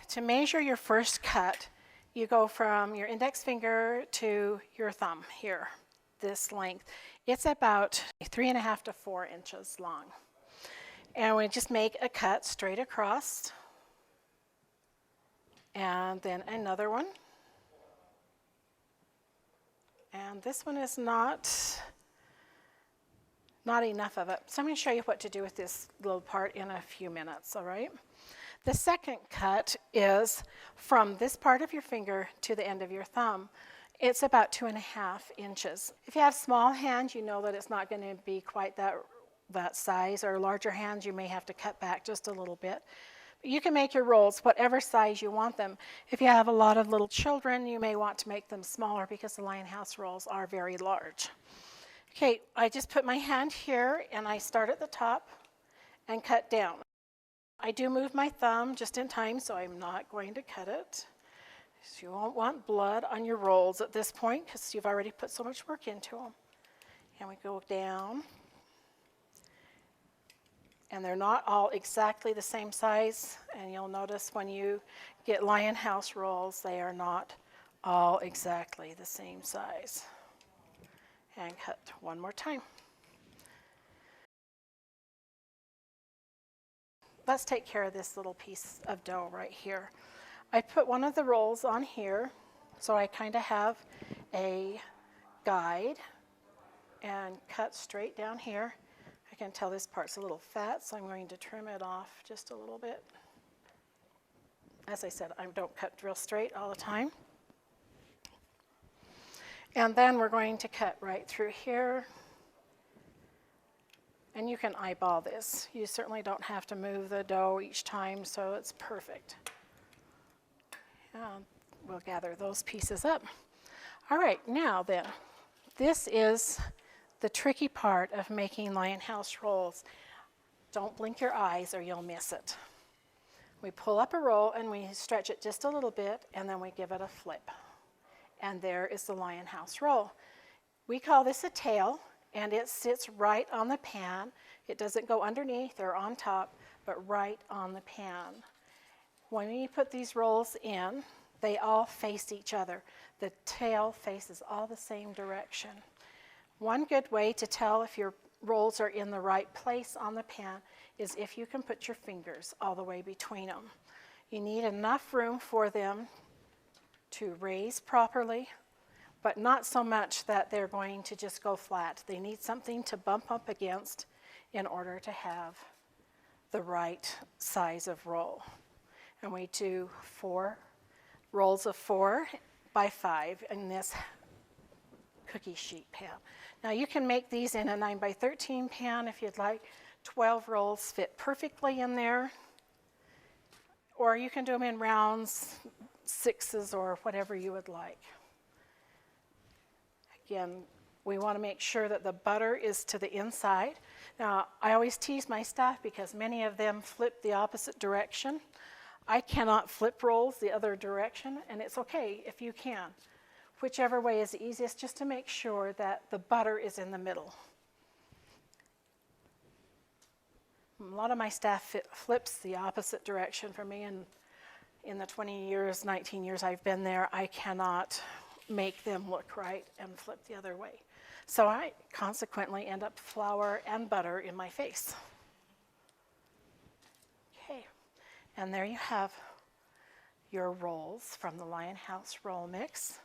to measure your first cut, you go from your index finger to your thumb here, this length. It's about 3.5 to 4 inches long. And we just make a cut straight across. And then another one. And this one is not enough of it. So I'm going to show you what to do with this little part in a few minutes, all right? The second cut is from this part of your finger to the end of your thumb. It's about 2.5 inches. If you have small hands, you know that it's not going to be quite that size, or larger hands, you may have to cut back just a little bit. But you can make your rolls whatever size you want them. If you have a lot of little children, you may want to make them smaller because the Lion House rolls are very large. Okay, I just put my hand here and I start at the top and cut down. I do move my thumb just in time, so I'm not going to cut it. So you won't want blood on your rolls at this point because you've already put so much work into them. And we go down. And they're not all exactly the same size. And you'll notice when you get Lion House rolls, they are not all exactly the same size. And cut one more time. Let's take care of this little piece of dough right here. I put one of the rolls on here, so I kind of have a guide, and cut straight down here. I can tell this part's a little fat, so I'm going to trim it off just a little bit. As I said, I don't cut real straight all the time. And then we're going to cut right through here. And you can eyeball this. You certainly don't have to move the dough each time, so it's perfect. And we'll gather those pieces up. All right, now then, this is the tricky part of making Lion House rolls. Don't blink your eyes or you'll miss it. We pull up a roll and we stretch it just a little bit, and then we give it a flip. And there is the Lion House roll. We call this a tail, and it sits right on the pan. It doesn't go underneath or on top, but right on the pan. When we put these rolls in, they all face each other. The tail faces all the same direction. One good way to tell if your rolls are in the right place on the pan is if you can put your fingers all the way between them. You need enough room for them to raise properly, but not so much that they're going to just go flat. They need something to bump up against in order to have the right size of roll. And we do 4 rolls of 4 by 5 in this cookie sheet pan. Now you can make these in a 9 by 13 pan if you'd like. 12 rolls fit perfectly in there. Or you can do them in rounds, 6s, or whatever you would like. Again, we want to make sure that the butter is to the inside. Now, I always tease my staff because many of them flip the opposite direction. I cannot flip rolls the other direction, and it's okay if you can. Whichever way is the easiest, just to make sure that the butter is in the middle. A lot of my staff flips the opposite direction from me, and in the 20 years, 19 years I've been there, I cannot make them look right and flip the other way. So I consequently end up flour and butter in my face. Okay, and there you have your rolls from the Lion House roll mix.